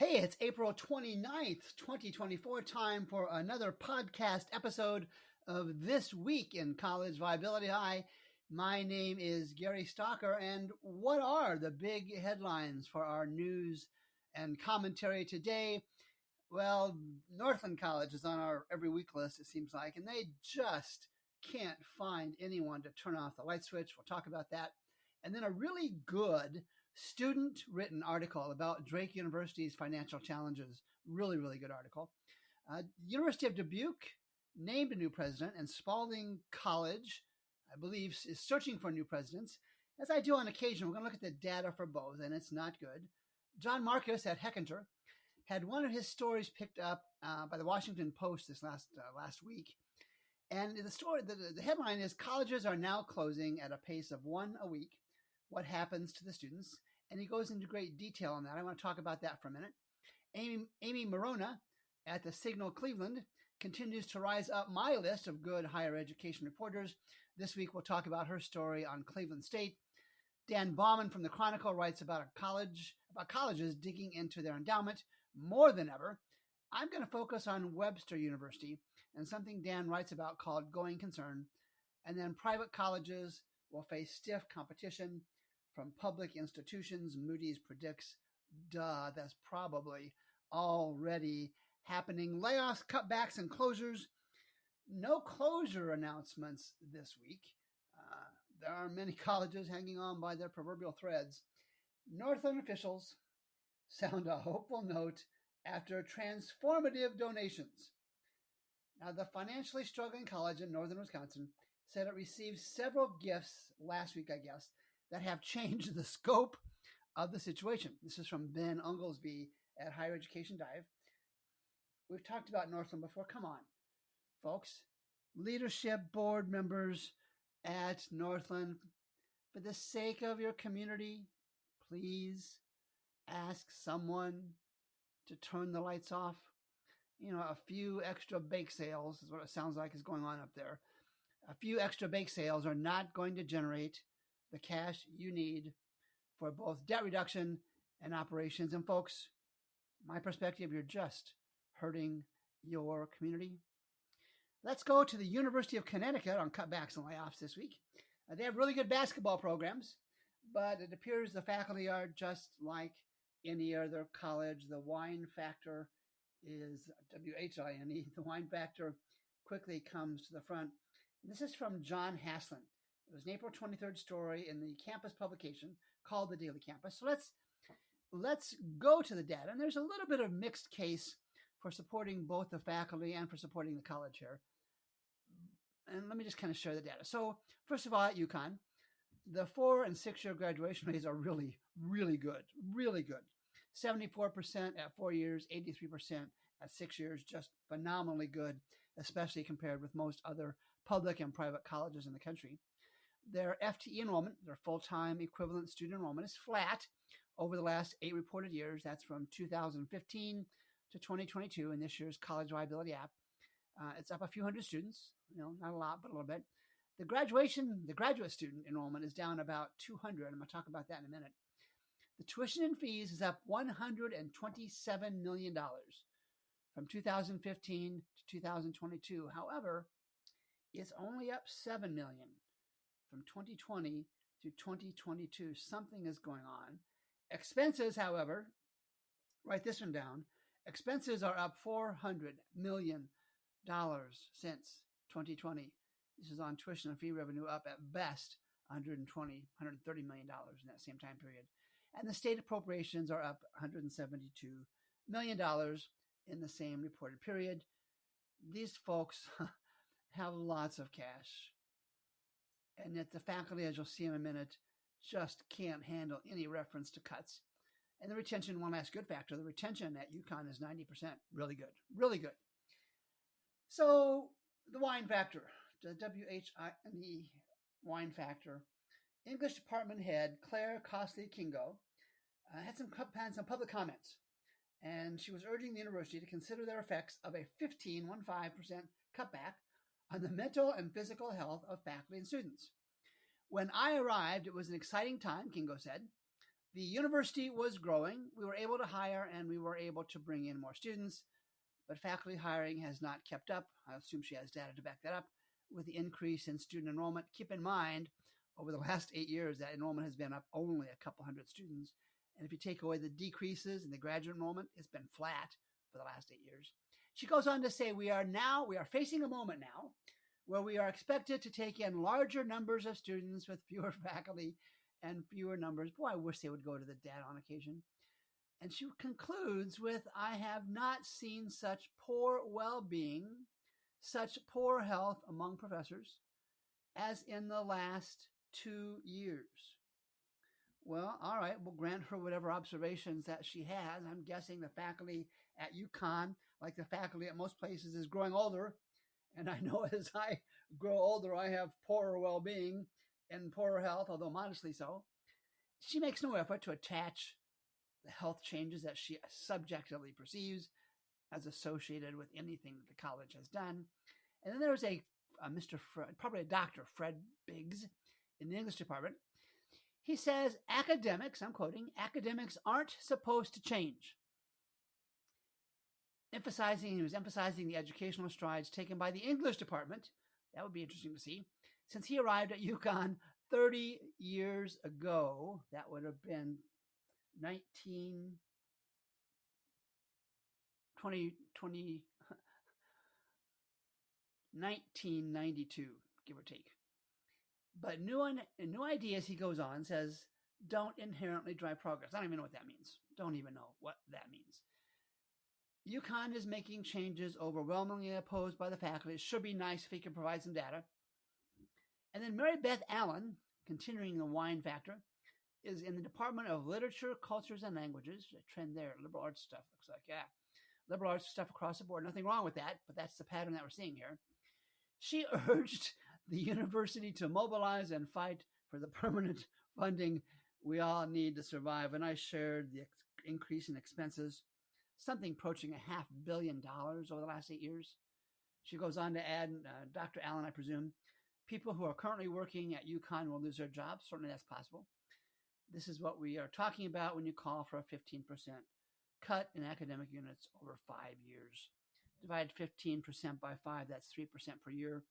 Hey, it's April 29th, 2024, time for another podcast episode of This Week in College Viability. Hi, my name is Gary Stalker, and what are the big headlines for our news and commentary today? Well, Northland College is on our every week list, it seems like, and they just can't find anyone to turn off the light switch. We'll talk about that. And then a really good student-written article about Drake University's financial challenges. Really, really good article. University of Dubuque named a new president, and Spalding College, I believe, is searching for new presidents. As I do on occasion, we're going to look at the data for both, and it's not good. Jon Marcus at Hechinger had one of his stories picked up by the Washington Post this last week. And the story, the headline is, colleges are now closing at a pace of one a week. What happens to the students? And he goes into great detail on that. I want to talk about that for a minute. Amy Morona at the Signal Cleveland continues to rise up my list of good higher education reporters. This week we'll talk about her story on Cleveland State. Dan Bauman from the Chronicle writes about colleges digging into their endowment more than ever. I'm going to focus on Webster University and something Dan writes about called going concern. And then private colleges will face stiff competition from public institutions. Moody's predicts, that's probably already happening. Layoffs, cutbacks, and closures. No closure announcements this week. There are many colleges hanging on by their proverbial threads. Northland officials sound a hopeful note after transformative donations. Now, the financially struggling college in northern Wisconsin said it received several gifts last week, I guess, that have changed the scope of the situation. This is from Ben Unglesby at Higher Education Dive. We've talked about Northland before. Come on, folks. Leadership board members at Northland, for the sake of your community, please ask someone to turn the lights off. You know, a few extra bake sales is what it sounds like is going on up there. A few extra bake sales are not going to generate the cash you need for both debt reduction and operations. And folks, my perspective, you're just hurting your community. Let's go to the University of Connecticut on cutbacks and layoffs this week. They have really good basketball programs, but it appears the faculty are just like any other college. The wine factor is WHINE. The wine factor quickly comes to the front. This is from John Haslin. It was an April 23rd story in the campus publication called The Daily Campus. So let's go to the data. And there's a little bit of mixed case for supporting both the faculty and for supporting the college here. And let me just kind of share the data. So first of all, at UConn, the 4 and 6 year graduation rates are really, really good, really good. 74% at 4 years, 83% at 6 years, just phenomenally good, especially compared with most other public and private colleges in the country. Their FTE enrollment, their full-time equivalent student enrollment, is flat over the last 8 reported years. That's from 2015 to 2022 in this year's College Viability app. It's up a few hundred students, not a lot, but a little bit. The graduate student enrollment is down about 200. I'm going to talk about that in a minute. The tuition and fees is up $127 million from 2015 to 2022. However, it's only up $7 million from 2020 to 2022. Something is going on. Expenses, however, write this one down. Expenses are up $400 million since 2020. This is on tuition and fee revenue up at best $130 million in that same time period. And the state appropriations are up $172 million in the same reported period. These folks have lots of cash. And yet the faculty, as you'll see in a minute, just can't handle any reference to cuts. And the retention, one last good factor, the retention at UConn is 90%. Really good, really good. So the wine factor, the WHINE wine factor. English department head Claire Costley-Kingo had some public comments, and she was urging the university to consider their effects of a 15% cutback on the mental and physical health of faculty and students. When I arrived, it was an exciting time, Kingo said. The university was growing. We were able to hire and we were able to bring in more students, but faculty hiring has not kept up. I assume she has data to back that up with the increase in student enrollment. Keep in mind, over the last 8 years, that enrollment has been up only a couple hundred students. And if you take away the decreases in the graduate enrollment, it's been flat for the last 8 years. She goes on to say, we are facing a moment now where we are expected to take in larger numbers of students with fewer faculty and fewer numbers. Boy, I wish they would go to the data on occasion. And she concludes with, I have not seen such poor well-being, such poor health among professors as in the last 2 years. Well, all right, we'll grant her whatever observations that she has. I'm guessing the faculty at UConn, like the faculty at most places, is growing older. And I know as I grow older, I have poorer well-being and poorer health, although modestly so. She makes no effort to attach the health changes that she subjectively perceives as associated with anything that the college has done. And then there's a Mr. Fred, probably a Dr. Fred Biggs in the English department. He says, academics, I'm quoting, academics aren't supposed to change. He was emphasizing the educational strides taken by the English department. That would be interesting to see. Since he arrived at UConn 30 years ago, that would have been 1992, give or take. But new ideas, he goes on, says, don't inherently drive progress. I don't even know what that means. Don't even know what that means. UConn is making changes overwhelmingly opposed by the faculty. It should be nice if he could provide some data. And then Mary Beth Allen, continuing the wine factor, is in the Department of Literature, Cultures, and Languages. A trend there, liberal arts stuff, looks like, yeah. Liberal arts stuff across the board. Nothing wrong with that, but that's the pattern that we're seeing here. She urged the university to mobilize and fight for the permanent funding we all need to survive. And I shared the increase in expenses, something approaching $500 million over the last 8 years. She goes on to add, Dr. Allen, I presume, people who are currently working at UConn will lose their jobs. Certainly that's possible. This is what we are talking about when you call for a 15% cut in academic units over 5 years. Divide 15% by 5, that's 3% per year.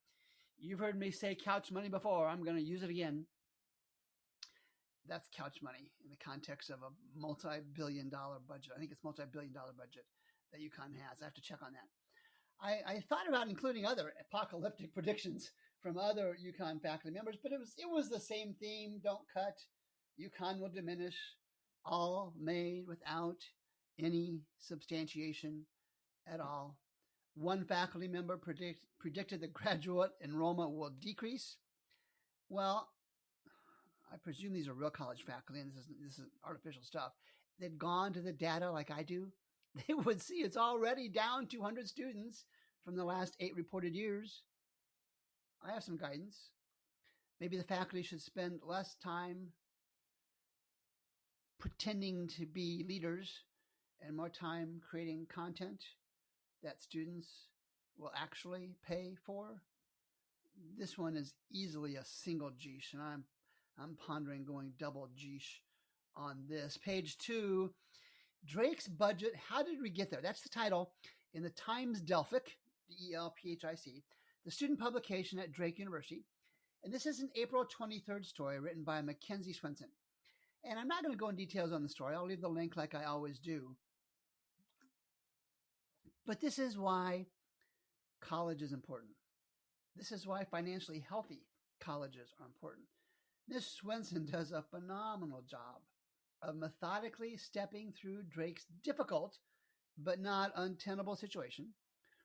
You've heard me say couch money before. I'm going to use it again. That's couch money in the context of a multi-billion-dollar budget. I think it's multi-billion-dollar budget that UConn has. I have to check on that. I thought about including other apocalyptic predictions from other UConn faculty members, but it was the same theme. Don't cut. UConn will diminish. All made without any substantiation at all. One faculty member predicted that graduate enrollment will decrease. Well, I presume these are real college faculty, and this is artificial stuff. They'd gone to the data like I do. They would see it's already down 200 students from the last 8 reported years. I have some guidance. Maybe the faculty should spend less time pretending to be leaders and more time creating content that students will actually pay for. This one is easily a single Geesh, and I'm pondering going double Geesh on this. Page 2, Drake's budget. How did we get there? That's the title in the Times Delphic, D-E-L-P-H-I-C, the student publication at Drake University. And this is an April 23rd story written by Mackenzie Swenson. And I'm not going to go in details on the story. I'll leave the link like I always do. But this is why college is important. This is why financially healthy colleges are important. Ms. Swenson does a phenomenal job of methodically stepping through Drake's difficult but not untenable situation.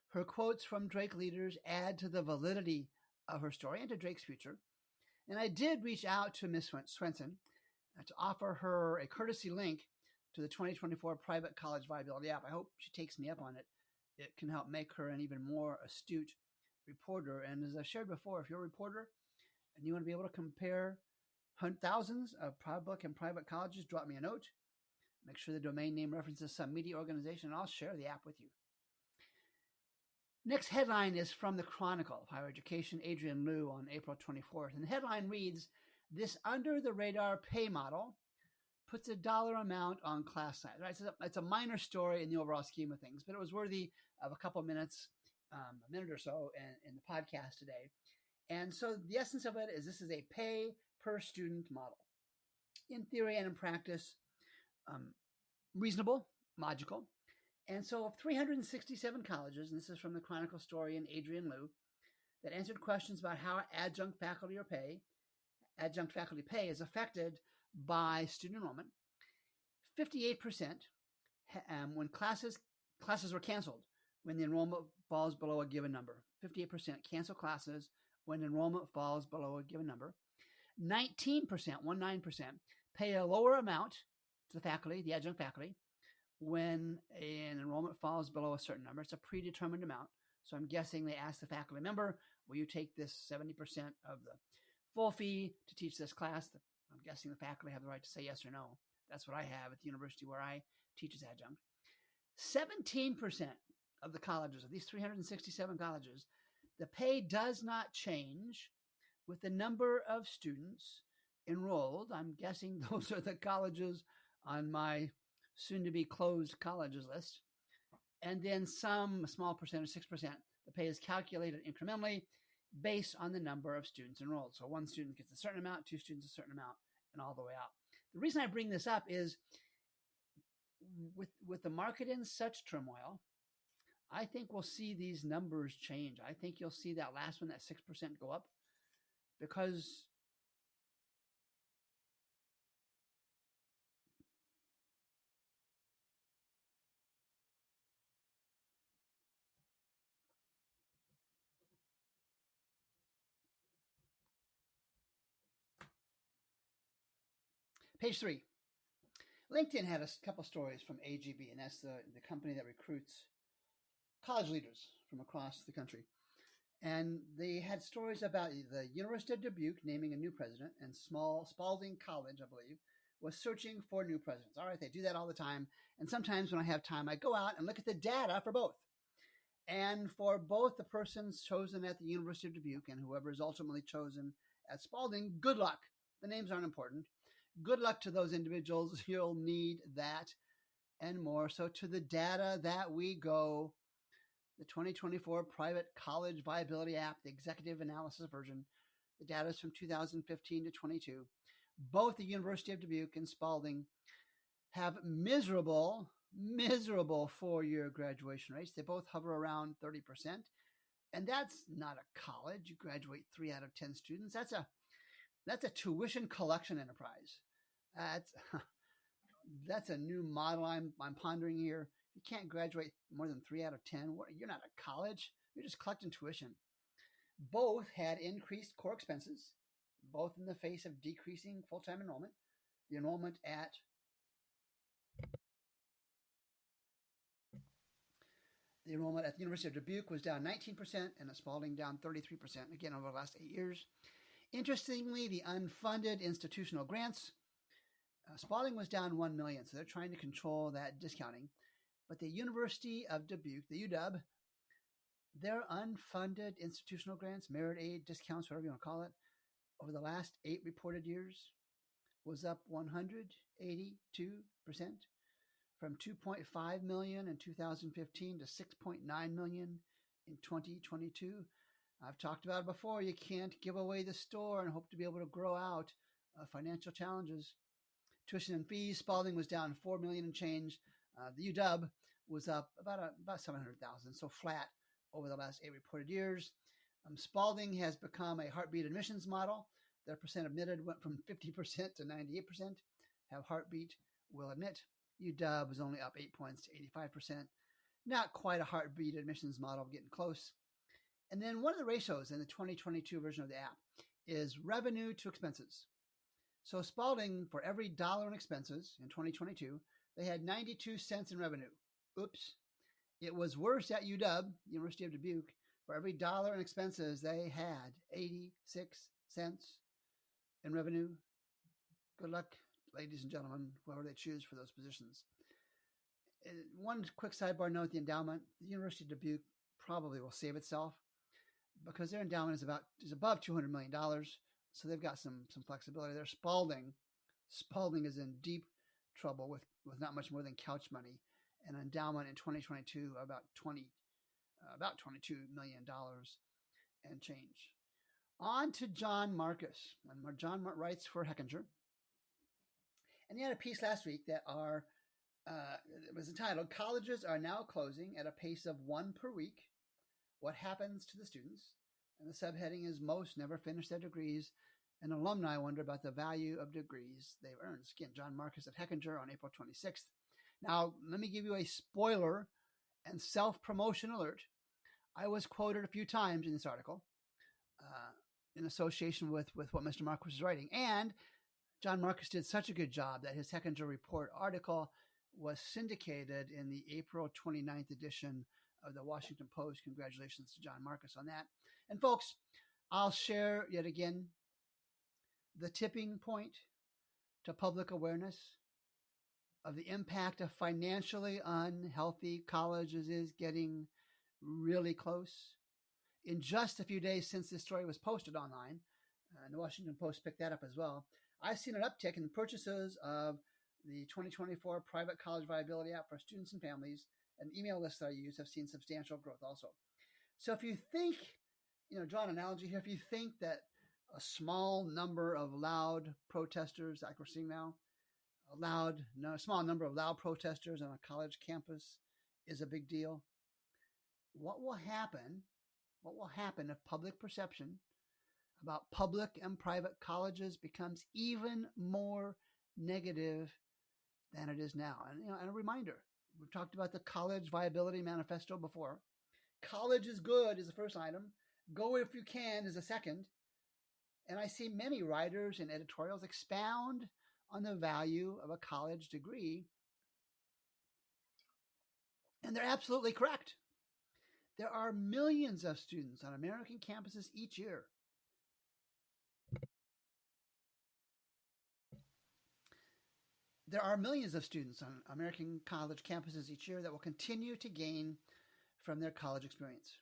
Her quotes from Drake leaders add to the validity of her story and to Drake's future. And I did reach out to Ms. Swenson to offer her a courtesy link to the 2024 Private College Viability app. I hope she takes me up on it. It can help make her an even more astute reporter. And as I've shared before, if you're a reporter and you want to be able to compare thousands of public and private colleges, drop me a note. Make sure the domain name references some media organization, and I'll share the app with you. Next headline is from the Chronicle of Higher Education, Adrian Liu, on April 24th. And the headline reads, "This under-the-radar pay model puts a dollar amount on class size, right? So it's a minor story in the overall scheme of things, but it was worthy of a couple of minutes, a minute or so in the podcast today. And so the essence of it is this is a pay per student model. In theory and in practice, reasonable, logical. And so of 367 colleges, and this is from the Chronicle story in Adrian Liu, that answered questions about how adjunct faculty pay is affected by student enrollment, 58% when classes were canceled when the enrollment falls below a given number. 58% cancel classes when enrollment falls below a given number. 19%, 19%, pay a lower amount to the faculty, the adjunct faculty, when an enrollment falls below a certain number. It's a predetermined amount. So I'm guessing they ask the faculty member, will you take this 70% of the full fee to teach this class? I'm guessing the faculty have the right to say yes or no. That's what I have at the university where I teach as adjunct. 17% of the colleges, of these 367 colleges, the pay does not change with the number of students enrolled. I'm guessing those are the colleges on my soon-to-be closed colleges list. And then some small percentage, 6%, the pay is calculated incrementally based on the number of students enrolled. So one student gets a certain amount, two students a certain amount, and all the way out. The reason I bring this up is with the market in such turmoil, I think we'll see these numbers change. I think you'll see that last one, that 6%, go up because page 3. LinkedIn had a couple stories from AGB, and that's the company that recruits college leaders from across the country. And they had stories about the University of Dubuque naming a new president, and Spalding College, I believe, was searching for new presidents. All right, they do that all the time. And sometimes when I have time, I go out and look at the data for both. And for both the persons chosen at the University of Dubuque and whoever is ultimately chosen at Spalding, good luck. The names aren't important. Good luck to those individuals. You'll need that and more. So to the data that we go, the 2024 Private College Viability App, the executive analysis version, the data is from 2015 to 22. Both the University of Dubuque and Spalding have miserable 4-year graduation rates. They both hover around 30%. And that's not a college. You graduate 3 out of 10 students. That's a tuition collection enterprise. That's a new model I'm pondering here. You can't graduate more than 3 out of 10. You're not a college. You're just collecting tuition. Both had increased core expenses, both in the face of decreasing full-time enrollment. The enrollment at the University of Dubuque was down 19% and at Spalding down 33%, again, over the last 8 years. Interestingly, the unfunded institutional grants, Spalding was down $1 million, so they're trying to control that discounting. But the University of Dubuque, the UW, their unfunded institutional grants, merit aid, discounts, whatever you want to call it, over the last 8 reported years was up 182%, from $2.5 million in 2015 to $6.9 million in 2022. I've talked about it before. You can't give away the store and hope to be able to grow out financial challenges. Tuition and fees, Spalding was down $4 million and change. The UW was up about $700,000, so flat over the last 8 reported years. Spalding has become a heartbeat admissions model. Their percent admitted went from 50% to 98%. Have heartbeat, will admit. UW was only up 8 points to 85%. Not quite a heartbeat admissions model, getting close. And then one of the ratios in the 2022 version of the app is revenue to expenses. So Spalding, for every dollar in expenses in 2022, they had 92 cents in revenue. Oops. It was worse at UW, University of Dubuque. For every dollar in expenses, they had 86 cents in revenue. Good luck, ladies and gentlemen, whoever they choose for those positions. One quick sidebar note, the endowment, the University of Dubuque probably will save itself because their endowment is above $200 million. So they've got some flexibility there. Spalding is in deep trouble with not much more than couch money, an endowment in 2022 about $22 million and change. On to Jon Marcus. And Jon writes for Hechinger, and he had a piece last week that it was entitled "Colleges Are Now Closing at a Pace of one per week. What Happens to the Students?" And the subheading is "Most Never Finish Their Degrees, and Alumni Wonder About the Value of Degrees They've Earned." Again, Jon Marcus at Hechinger on April 26th. Now, let me give you a spoiler and self-promotion alert. I was quoted a few times in this article in association with what Mr. Marcus was writing. And Jon Marcus did such a good job that his Hechinger Report article was syndicated in the April 29th edition of the Washington Post. Congratulations to Jon Marcus on that. And folks, I'll share yet again the tipping point to public awareness of the impact of financially unhealthy colleges is getting really close. In just a few days since this story was posted online, and the Washington Post picked that up as well, I've seen an uptick in purchases of the 2024 private college viability app for students and families, and email lists that I use have seen substantial growth also. So if you think, draw an analogy here, if you think that a small number of loud protesters, like we're seeing now, a small number of loud protesters on a college campus is a big deal, what will happen if public perception about public and private colleges becomes even more negative than it is now? And a reminder, we've talked about the College Viability Manifesto before. College is good is the first item. Go if you can is the second. And I see many writers and editorials expound on the value of a college degree. And they're absolutely correct. There are millions of students on American campuses each year. There are millions of students on American college campuses each year that will continue to gain from their college experience.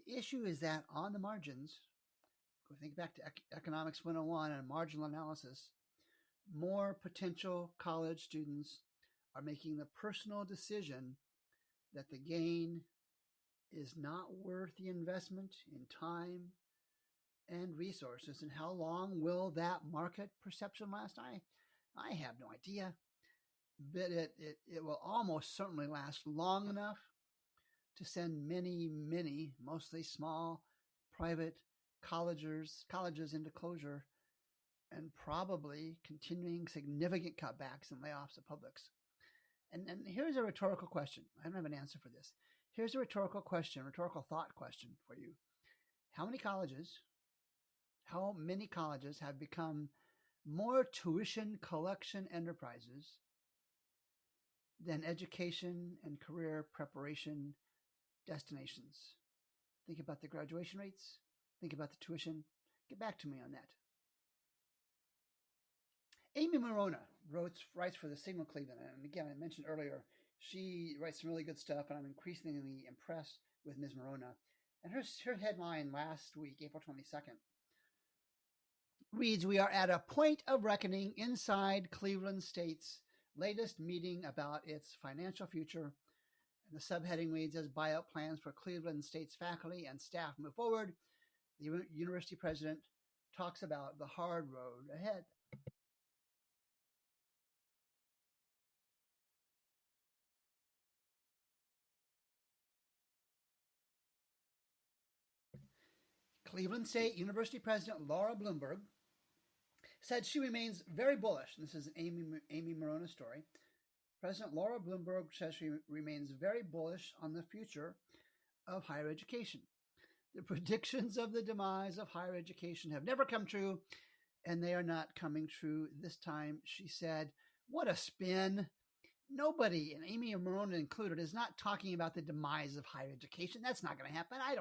The issue is that on the margins, go think back to Economics 101 and marginal analysis, more potential college students are making the personal decision that the gain is not worth the investment in time and resources. And how long will that market perception last? I have no idea, but it will almost certainly last long enough to send many, mostly small private colleges into closure, and probably continuing significant cutbacks and layoffs of publics. And here's a rhetorical question. I don't have an answer for this. Here's a rhetorical thought question for you. How many colleges have become more tuition collection enterprises than education and career preparation destinations? Think about the graduation rates. Think about the tuition. Get back to me on that. Amy Morona writes for the Signal Cleveland. And again, I mentioned earlier, she writes some really good stuff, and I'm increasingly impressed with Ms. Morona. And her headline last week, April 22nd, reads, "We are at a point of reckoning inside Cleveland State's latest meeting about its financial future." And the subheading reads, "As buyout plans for Cleveland State's faculty and staff move forward, the university president talks about the hard road ahead." Cleveland State University President Laura Bloomberg said she remains very bullish. And this is an Amy Morona story. President Laura Bloomberg says she remains very bullish on the future of higher education. The predictions of the demise of higher education have never come true, and they are not coming true this time, she said. What a spin. Nobody, and Amy Morona included, is not talking about the demise of higher education. That's not going to happen. I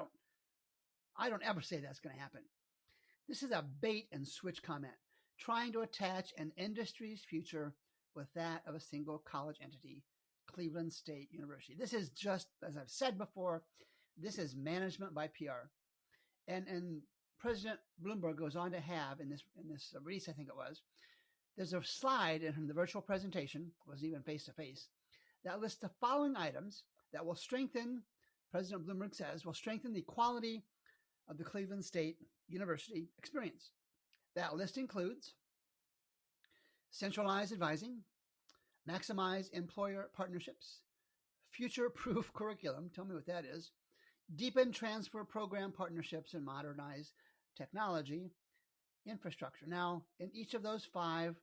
don't ever say that's going to happen. This is a bait and switch comment, trying to attach an industry's future with that of a single college entity, Cleveland State University. This is just, as I've said before, this is management by PR. And President Bloomberg goes on to have in this release, I think it was, There's a slide in the virtual presentation, it wasn't even face-to-face, that lists the following items that will strengthen, President Bloomberg says, will strengthen the quality of the Cleveland State University experience. That list includes centralized advising, maximize employer partnerships, future-proof curriculum, tell me what that is, deepen transfer program partnerships, and modernize technology infrastructure. Now, in each of those 5,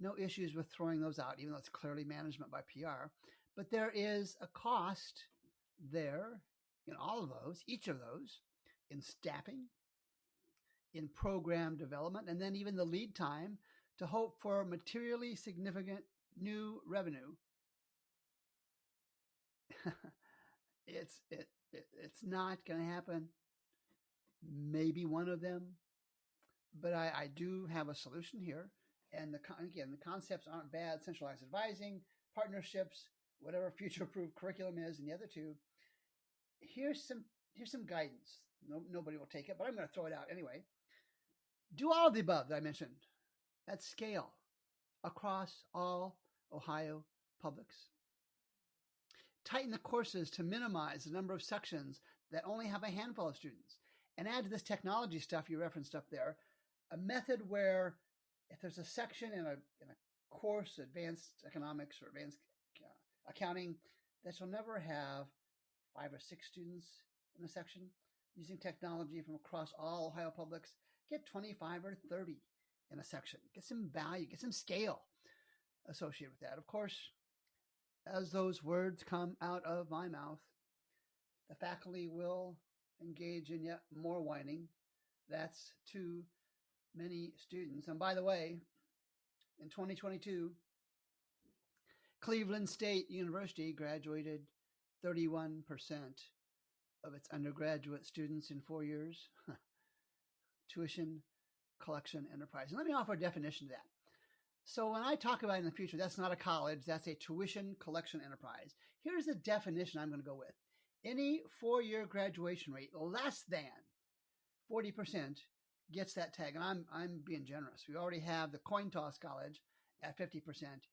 no issues with throwing those out, even though it's clearly management by PR. But there is a cost there in all of those, each of those, in staffing, in program development, and then even the lead time to hope for materially significant new revenue. It's not going to happen. Maybe one of them, but I do have a solution here. And the concepts aren't bad: centralized advising, partnerships, whatever future-proof curriculum is, and the other 2. Here's some guidance. Nobody will take it, but I'm going to throw it out anyway. Do all of the above that I mentioned at scale across all Ohio publics. Tighten the courses to minimize the number of sections that only have a handful of students. And add to this technology stuff you referenced up there, a method where if there's a section in a course, advanced economics or advanced accounting, that you'll never have 5 or 6 students in a section. Using technology from across all Ohio publics, get 25 or 30 in a section. Get some value, get some scale associated with that. Of course, as those words come out of my mouth, the faculty will engage in yet more whining. That's too many students. And by the way, in 2022, Cleveland State University graduated 31% of its undergraduate students in 4 years. Tuition collection enterprise. And let me offer a definition to that. So when I talk about it in the future, that's not a college, that's a tuition collection enterprise. Here's the definition I'm going to go with. Any 4-year graduation rate less than 40% gets that tag. And I'm being generous. We already have the coin toss college at 50%.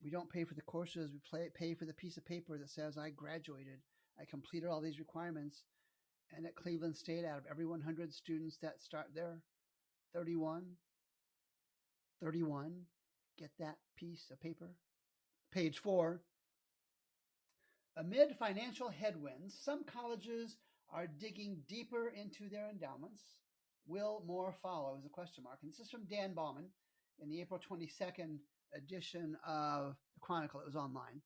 We don't pay for the courses. We pay for the piece of paper that says I graduated. I completed all these requirements. And at Cleveland State, out of every 100 students that start there, 31 get that piece of paper. Page 4. Amid financial headwinds, some colleges are digging deeper into their endowments. Will more follow? Is a question mark. And this is from Dan Bauman in the April 22nd edition of the Chronicle. It was online.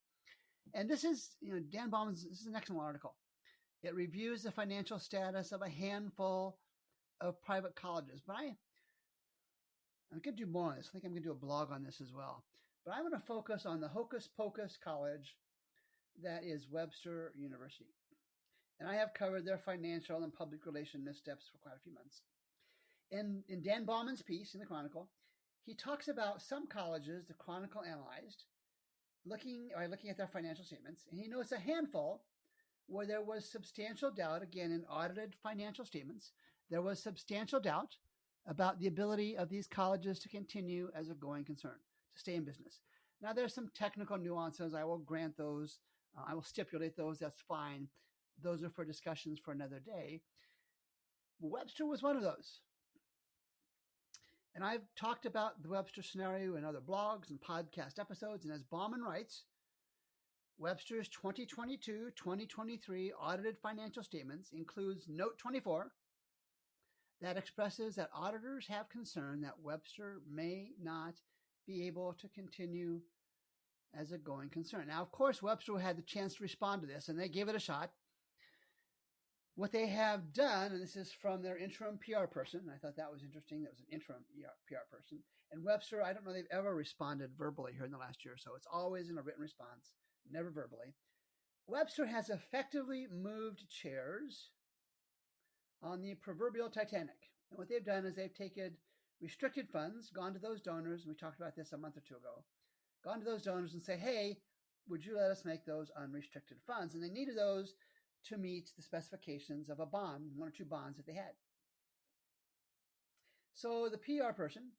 And this is, Dan Bauman's, this is an excellent article. It reviews the financial status of a handful of private colleges. But I'm going to do more on this. I think I'm going to do a blog on this as well. But I'm going to focus on the hocus pocus college that is Webster University. And I have covered their financial and public relation missteps for quite a few months. In Dan Bauman's piece in the Chronicle, he talks about some colleges the Chronicle analyzed, looking at their financial statements, and he notes a handful where there was substantial doubt, again, in audited financial statements, there was substantial doubt about the ability of these colleges to continue as a going concern, to stay in business. Now, there's some technical nuances. I will grant those. I will stipulate those. That's fine. Those are for discussions for another day. Webster was one of those. And I've talked about the Webster scenario in other blogs and podcast episodes. And as Bauman writes, Webster's 2022-2023 audited financial statements includes Note 24 that expresses that auditors have concern that Webster may not be able to continue as a going concern. Now, of course, Webster had the chance to respond to this, and they gave it a shot. What they have done, and this is from their interim PR person, I thought that was interesting. That was an interim PR person. And Webster, I don't know they've ever responded verbally here in the last year or so. It's always in a written response, never verbally. Webster has effectively moved chairs on the proverbial Titanic. And what they've done is they've taken restricted funds, gone to those donors, and we talked about this a month or two ago, gone to those donors and say, hey, would you let us make those unrestricted funds? And they needed those to meet the specifications of a bond, 1 or 2 bonds that they had. So the PR person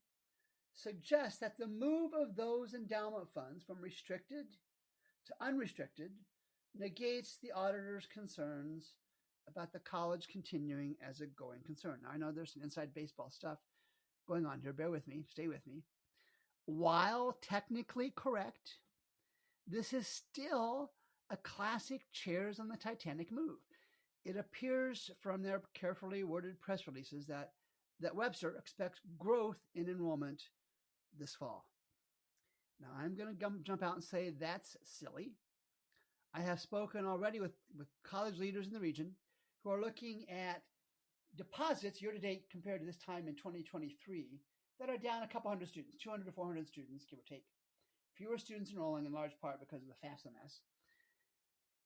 suggests that the move of those endowment funds from restricted to unrestricted negates the auditor's concerns about the college continuing as a going concern. Now, I know there's some inside baseball stuff going on here. Bear with me. Stay with me. While technically correct, this is still a classic chairs on the Titanic move. It appears from their carefully worded press releases that Webster expects growth in enrollment this fall. Now, I'm going to jump out and say that's silly. I have spoken already with college leaders in the region who are looking at deposits year to date compared to this time in 2023 that are down a couple hundred students, 200 to 400 students, give or take. Fewer students enrolling in large part because of the FAFSA mess.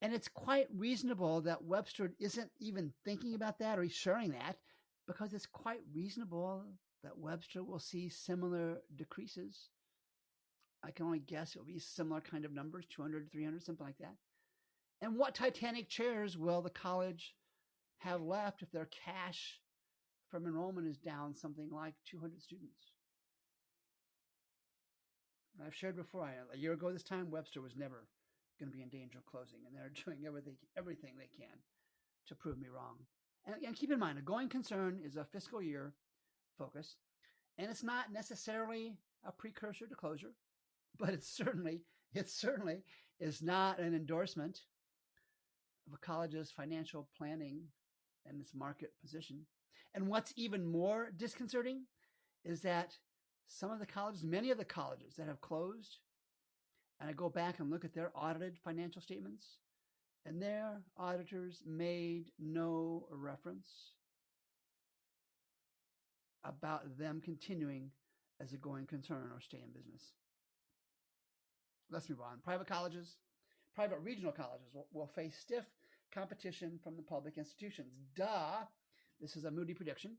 And it's quite reasonable that Webster isn't even thinking about that or sharing that, because it's quite reasonable that Webster will see similar decreases. I can only guess it will be similar kind of numbers, 200, 300, something like that. And what Titanic chairs will the college have left if their cash from enrollment is down something like 200 students? I've shared before, a year ago this time, Webster was never going to be in danger of closing, and they're doing everything they can to prove me wrong. And keep in mind, a going concern is a fiscal year focus, and it's not necessarily a precursor to closure, but it certainly is not an endorsement of a college's financial planning and its market position. And what's even more disconcerting is that many of the colleges that have closed, and I go back and look at their audited financial statements, and their auditors made no reference about them continuing as a going concern or stay in business. Let's move on. Private regional colleges will face stiff competition from the public institutions. Duh. This is a Moody prediction.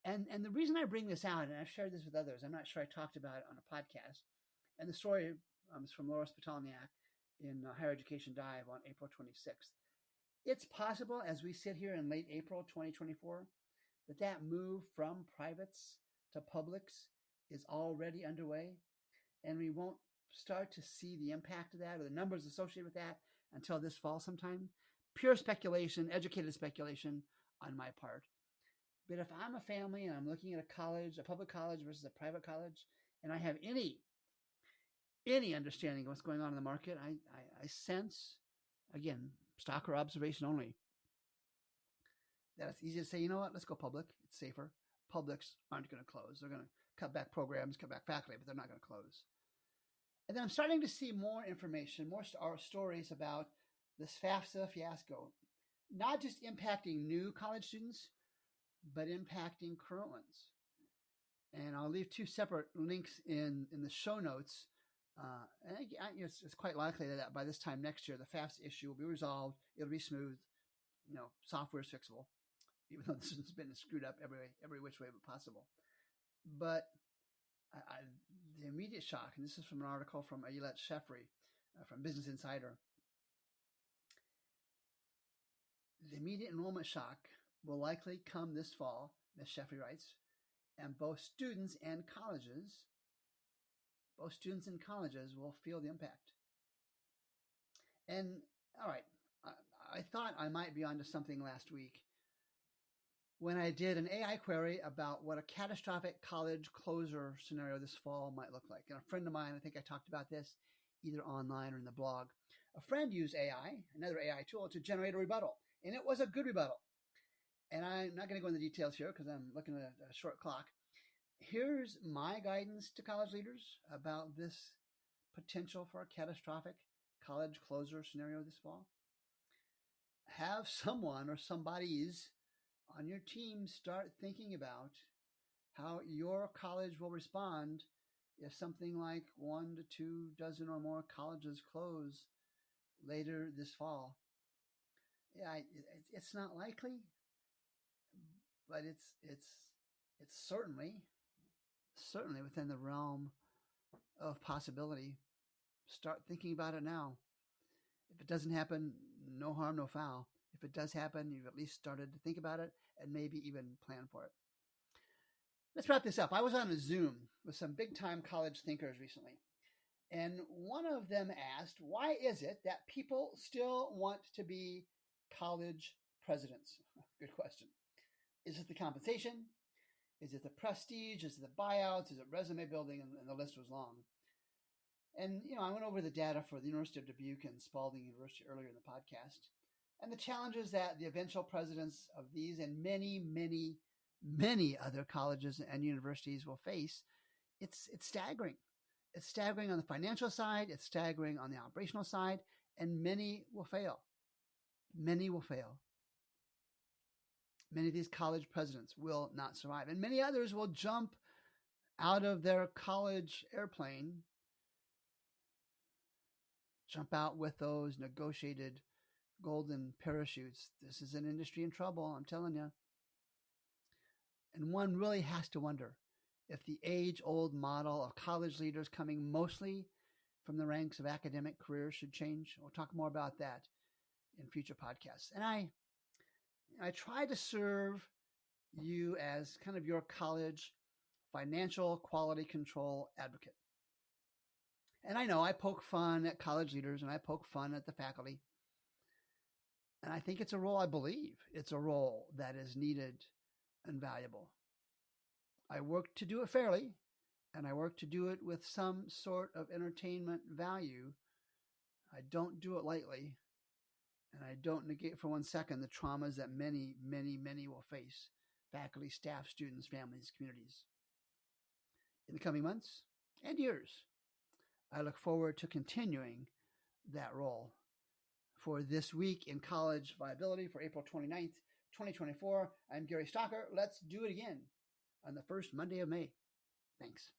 And the reason I bring this out, and I've shared this with others, I'm not sure I talked about it on a podcast, and the story is from Laura Spitalniak in Higher Education Dive on April 26th. It's possible, as we sit here in late April 2024, that move from privates to publics is already underway, and we won't start to see the impact of that or the numbers associated with that until this fall sometime. Pure speculation, educated speculation on my part. But if I'm a family and I'm looking at a public college versus a private college, and I have any understanding of what's going on in the market, I sense, again, stock or observation only, that it's easy to say, you know what, let's go public. It's safer. Publics aren't going to close. They're going to cut back programs, cut back faculty, but they're not going to close. And then I'm starting to see more information, more stories about this FAFSA fiasco, not just impacting new college students, but impacting current ones. And I'll leave two separate links in the show notes. And it's quite likely that by this time next year, the FAFSA issue will be resolved. It'll be smooth. Software is fixable, even though this has been screwed up every which way but possible. But the immediate shock, and this is from an article from Ayelet Shefri from Business Insider, the immediate enrollment shock will likely come this fall, Ms. Shefri writes, and both students and colleges will feel the impact. And all right, I thought I might be onto something last week when I did an AI query about what a catastrophic college closure scenario this fall might look like. And a friend of mine, I think I talked about this either online or in the blog. A friend used AI, another AI tool, to generate a rebuttal. And it was a good rebuttal. And I'm not going to go into the details here because I'm looking at a short clock. Here's my guidance to college leaders about this potential for a catastrophic college closure scenario this fall. Have someone or somebody's on your team start thinking about how your college will respond if something like 1 to 2 dozen or more colleges close later this fall. Yeah, it's not likely, but it's certainly within the realm of possibility. Start thinking about it now. If it doesn't happen, no harm, no foul. If it does happen, you've at least started to think about it and maybe even plan for it. Let's wrap this up. I was on a Zoom with some big-time college thinkers recently, and one of them asked, why is it that people still want to be college presidents? Good question. Is it the compensation? Is it the prestige? Is it the buyouts? Is it resume building? And the list was long. And, I went over the data for the University of Dubuque and Spalding University earlier in the podcast, and the challenges that the eventual presidents of these and many, many, many other colleges and universities will face. It's staggering. It's staggering on the financial side. It's staggering on the operational side, and many will fail. Many will fail. Many of these college presidents will not survive, and many others will jump out of their college airplane, jump out with those negotiated golden parachutes. This is an industry in trouble, I'm telling you. And one really has to wonder if the age-old model of college leaders coming mostly from the ranks of academic careers should change. We'll talk more about that in future podcasts. And I try to serve you as kind of your college financial quality control advocate. And I know I poke fun at college leaders and I poke fun at the faculty. And I think it's a role, I believe it's a role that is needed and valuable. I work to do it fairly, and I work to do it with some sort of entertainment value. I don't do it lightly, and I don't negate for 1 second the traumas that many, many, many will face: faculty, staff, students, families, communities. In the coming months and years, I look forward to continuing that role. For This Week in College Viability for April 29th, 2024, I'm Gary Stocker. Let's do it again on the first Monday of May. Thanks.